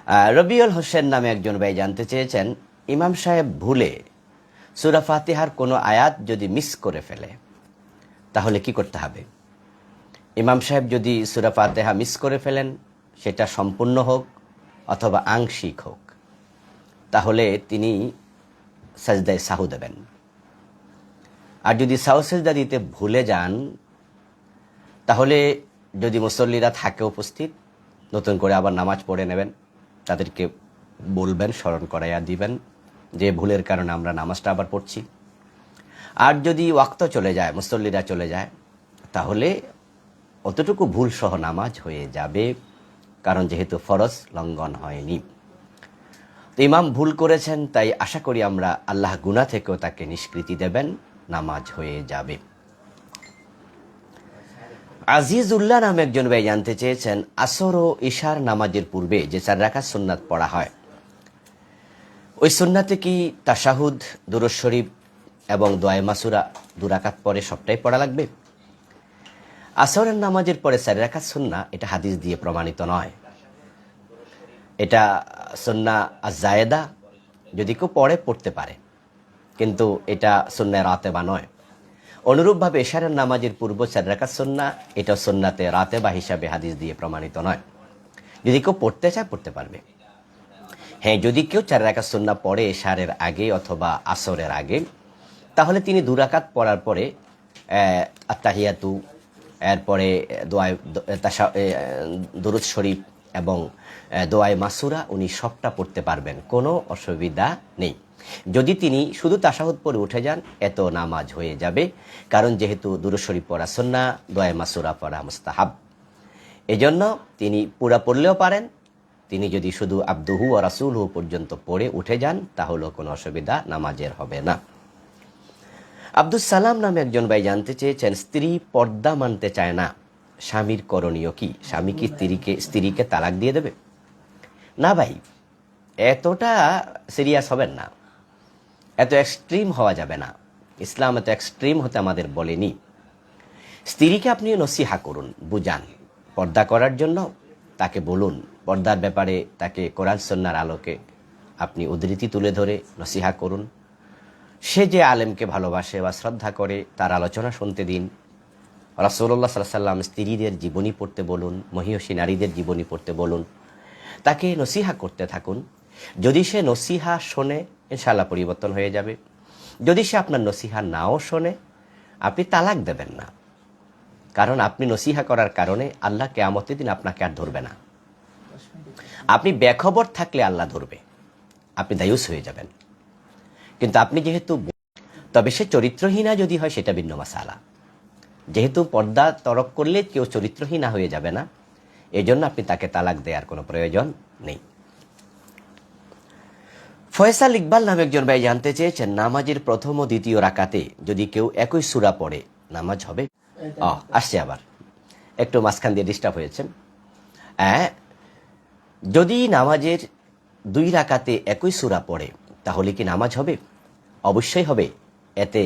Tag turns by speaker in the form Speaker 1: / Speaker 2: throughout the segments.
Speaker 1: রবিউল হোসেন নামে একজন ভাই জানতে চেয়েছেন, ইমাম সাহেব ভুলে সূরা ফাতিহার কোনো আয়াত যদি মিস করে ফেলে তাহলে কি করতে হবে? ইমাম সাহেব যদি সূরা ফাতিহা মিস করে ফেলেন, সেটা সম্পূর্ণ হোক অথবা আংশিক হোক, তাহলে তিনি সাজদায় সাহু দেবেন। আর যদি সাহু সাজদা দিতে ভুলে যান, তাহলে যদি মুসল্লিরা থাকে উপস্থিত, নতুন করে আবার নামাজ পড়ে নেবেন, তাদেরকে বলবেন, স্মরণ করাইয়া দিবেন যে ভুলের কারণে আমরা নামাজটা আবার পড়ছি। আর যদি ওয়াক্ত চলে যায়, মুসল্লিরা চলে যায়, তাহলে অতটুকু ভুল সহ নামাজ হয়ে যাবে, কারণ যেহেতু ফরজ লঙ্ঘন হয়নি। তো ইমাম ভুল করেছেন, তাই আশা করি আমরা আল্লাহ গুনাহ থেকেও তাকে নিষ্কৃতি দেবেন, নামাজ হয়ে যাবে। আজিজুল্লাহ নামে একজন ভাই জানতে চেয়েছেন, আসর ও ইশার নামাজের পূর্বে যে 4 রাকাত সুন্নাত পড়া হয়, ওই সুন্নাতে কি তাশাহুদ, দুরূদ শরীফ এবং দোয়া মাসুরা 2 রাকাত পরে সবটাই পড়া লাগবে? আসরের নামাজের পরে 4 রাকাত সুন্নাহ, এটা হাদিস দিয়ে প্রমাণিত নয়। এটা সুন্নাহ আজ-জায়েদা, যদি কেউ পড়তে পারে, কিন্তু এটা সুন্নাহ রাতেবা নয়। অনুরূপভাবে এশারের নামাজের পূর্ব 4 রাকাত সুন্নাহ, এটা সুন্নাতে রাতেবা হিসাবে হাদিস দিয়ে প্রমাণিত নয়। যদি কেউ পড়তে চায় পড়তে পারবে। হ্যাঁ, যদি কেউ 4 রাকাত সুন্নাহ পড়ে এশারের আগে অথবা আসরের আগে, তাহলে তিনি 2 রাকাত পড়ার পরে আত্তাহিয়াতু, এরপরে দুরূদ শরীফ এবং দোয়ায়ে মাসুরা উনি সবটা পড়তে পারবেন, কোনো অসুবিধা নেই। যদি তিনি শুধু তাশাহুদ পড়ে উঠে যান, এত নামাজ হয়ে যাবে, কারণ যেহেতু দুরূদ শরীফ পড়া সুন্নাহ, দোয়ায়ে মাসুরা পড়া মুস্তাহাব। এজন্য তিনি পুরা পড়লেও পারেন। তিনি যদি শুধু আবদুহু ওয়া রাসূলুহু পর্যন্ত পড়ে উঠে যান, তাহলেও কোনো অসুবিধা নামাজের হবে না। আব্দুস সালাম নামে একজন ভাই জানতে চেয়েছেন, স্ত্রী পর্দা মানতে চায় না, স্বামীর করণীয় কি? স্বামী কি স্ত্রীকে তালাক দিয়ে দেবে? না ভাই, এতটা সিরিয়াস হবেন না, এত এক্সট্রিম হওয়া যাবে না। ইসলাম এত এক্সট্রিম হতে আমাদের বলেনি। স্ত্রীকে আপনি নসিহা করুন, বুঝান পর্দা করার জন্য, তাকে বলুন পর্দার ব্যাপারে, তাকে কোরআন সুন্নাহর আলোকে আপনি উদ্ধৃতি তুলে ধরে নসিহা করুন। সে যে আলেমকে ভালোবাসে বা শ্রদ্ধা করে, তার আলোচনা শুনতে দিন। রাসূলুল্লাহ সাল্লাল্লাহু আলাইহি ওয়াসাল্লাম স্ত্রীদের জীবনী পড়তে বলুন, মহিয়সী নারীদের জীবনী পড়তে বলুন, তাকে নসিহা করতে থাকুন। যদি সে নসিহা শোনে, ইনশাআল্লাহ পরিবর্তন হয়ে যাবে। যদি সে আপনার নসিহা নাও শোনে, আপনি তালাক দেবেন না, কারণ আপনি নসিহা করার কারণে আল্লাহ কিয়ামতের দিন আপনাকে আর ধরবে না। আপনি বেখবর থাকলে আল্লাহ ধরবে, আপনি দায়ুস হয়ে যাবেন। কিন্তু আপনি যেহেতু, তবে সে চরিত্রহীনা যদি হয় সেটা ভিন্ন মাসালা। যেহেতু পর্দা তরক করলে কেউ চরিত্রহীনা হয়ে যাবে না, এজন্য আপনি তাকে তালাক দেওয়ার কোনো প্রয়োজন নেই। ফয়সাল ইকবাল নামে একজন ভাই জানতে চেয়েছেন, নামাজের প্রথম ও দ্বিতীয় রাকাতে যদি কেউ একই সূরা পড়ে, নামাজ হবে? আসছে আবার, একটু মাঝখান দিয়ে ডিস্টার্ব হয়েছে। যদি নামাজের 2 রাকাতে একই সূরা পড়ে, তাহলে কি নামাজ হবে? অবশ্যই হবে, এতে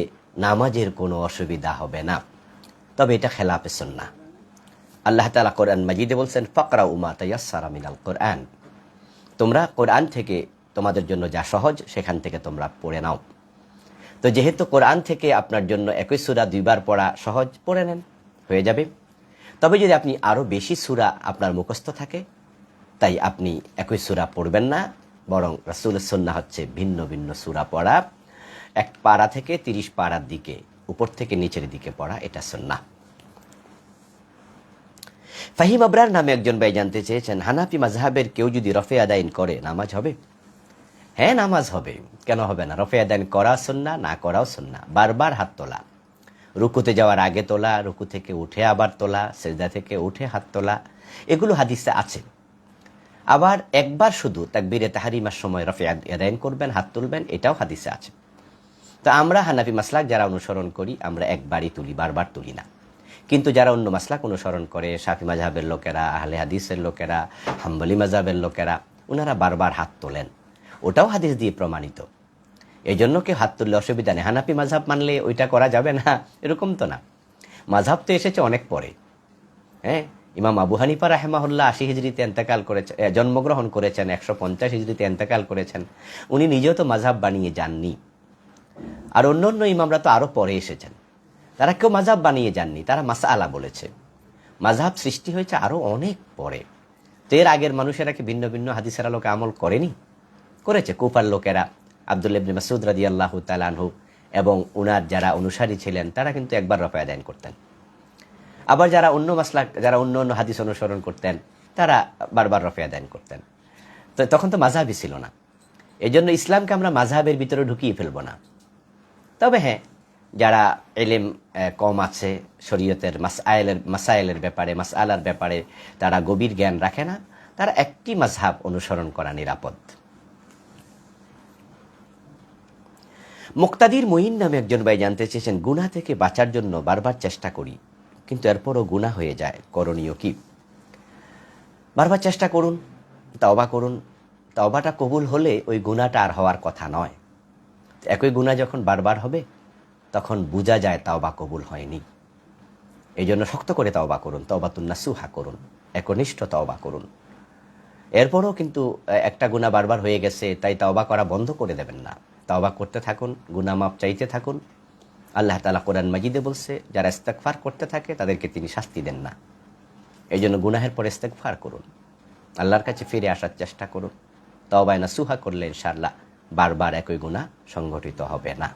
Speaker 1: নামাজের কোনো অসুবিধা হবে না। তবে এটা খেলাফে সুন্নাহ। আল্লাহ তাআলা কোরআন মাজিদে বলছেন, ফাকরাউ মা তায়াসসারা মিনাল কোরআন, তোমরা কোরআন থেকে তোমাদের জন্য যা সহজ সেখান থেকে তোমরা পড়ে নাও। তো যেহেতু কোরআন থেকে আপনার জন্য একই সূরা 2 বার পড়া সহজ, পড়ে নেন, হয়ে যাবে। তবে যদি আপনি আরও বেশি সূরা আপনার মুখস্থ থাকে, তাই আপনি একই সূরা পড়বেন না, বরং রাসূলের সুন্নাহ হচ্ছে ভিন্ন ভিন্ন সূরা পড়া, 1 পারা থেকে 30 পারার দিকে, উপর থেকে নিচের দিকে পড়া, এটা সুন্নাহ। ফাহিম আবরার নামে একজন ভাই জানতে চেয়েছেন, হানাফি মাযহাবের কেউ যদি রফে আদাইন করে, নামাজ হবে? হ্যাঁ, নামাজ হবে, কেন হবে না? রফে আদাইন করা সুন্নাহ, না করাও সুন্নাহ। বারবার হাত তোলা, রুকুতে যাওয়ার আগে তোলা, রুকু থেকে উঠে আবার তোলা, সিজদা থেকে উঠে হাত তোলা, এগুলো হাদিসে আছে। আবার একবার শুধু তাকবীরে তাহরিমার সময় রফে আদাইন করবেন, হাত তুলবেন, এটাও হাদিসে আছে। তো আমরা হানাফি মাসলাক যারা অনুসরণ করি, আমরা একবারই তুলি, বারবার তুলি না। কিন্তু যারা অন্য মাসলাক অনুসরণ করে, শাফি মাযহাবের লোকেরা, আহলে হাদিসের লোকেরা, হাম্বলি মাযহাবের লোকেরা, ওনারা বারবার হাত তোলেন, ওটাও হাদিস দিয়ে প্রমাণিত। এই জন্য কেউ হাত তুললে অসুবিধা নেই। হানাফি মাযহাব মানলে ওইটা করা যাবে না, এরকম তো না। মাযহাব তো এসেছে অনেক পরে। হ্যাঁ, ইমাম আবু হানিফা রাহেমাহুল্লাহ ৮০ হিজরিতে এন্তেকাল করেছেন, জন্মগ্রহণ করেছেন, ১৫০ হিজরিতে এন্তেকাল করেছেন। উনি নিজেও তো মাযহাব বানিয়ে যাননি, আর অন্য অন্য ইমামরা তো আরও পরে এসেছেন, তারা কেউ মাযহাব বানিয়ে যাননি, তারা মাসআলা বলেছে। মাযহাব সৃষ্টি হয়েছে আরও অনেক পরে। তো এর আগের মানুষেরা কি ভিন্ন ভিন্ন হাদিসের আলোকে আমল করেনি? করেছে। কুফার লোকেরা, আব্দুল্লাহ ইবনে মাসউদ রাদিয়াল্লাহু তাআলা আনহু এবং উনার যারা অনুসারী ছিলেন, তারা কিন্তু একবার রফা আদায় করতেন। আবার যারা অন্য মাসলাক, যারা অন্য অন্য হাদিস অনুসরণ করতেন, তারা বারবার রফা আদায় করতেন। তো তখন তো মাযহাবই ছিল না। এই জন্য ইসলামকে আমরা মাযহাবের ভিতরে ঢুকিয়ে ফেলব না। তবে হ্যাঁ, যারা ইলম কম আছে, শরীয়তের মাসাইলের ব্যাপারে, মাসআলার ব্যাপারে তারা গভীর জ্ঞান রাখে না, তারা একটি মাযহাব অনুসরণ করা নিরাপদ। মুক্তাদির মঈন নামে একজন ভাই জানতে চেয়েছেন, গুনাহ থেকে বাঁচার জন্য বারবার চেষ্টা করি, কিন্তু এরপরও গুনাহ হয়ে যায়, করণীয় কি? বারবার চেষ্টা করুন, তওবা করুন। তওবাটা কবুল হলে ওই গুনাহটা আর হওয়ার কথা নয়। একই গুনাহ যখন বারবার হবে, তখন বোঝা যায় তওবা কবুল হয়নি। এই জন্য শক্ত করে তওবা করুন, তওবাতুন নাসুহা করুন, একনিষ্ঠ তওবা করুন। এরপরও কিন্তু একটা গুনাহ বারবার হয়ে গেছে, তাই তওবা করা বন্ধ করে দেবেন না। তওবা করতে থাকুন, গুনাহ মাফ চাইতে থাকুন। আল্লাহ তাআলা কোরআন মাজিদে বলছে, যারা ইস্তেগফার করতে থাকে তাদেরকে তিনি শাস্তি দেন না। এই জন্য গুনাহের পরে ইস্তেগফার করুন, আল্লাহর কাছে ফিরে আসার চেষ্টা করুন। তওবায়ে নাসুহা করলে ইনশাআল্লাহ বারবার একই গুনাহ সংঘটিত হবে না।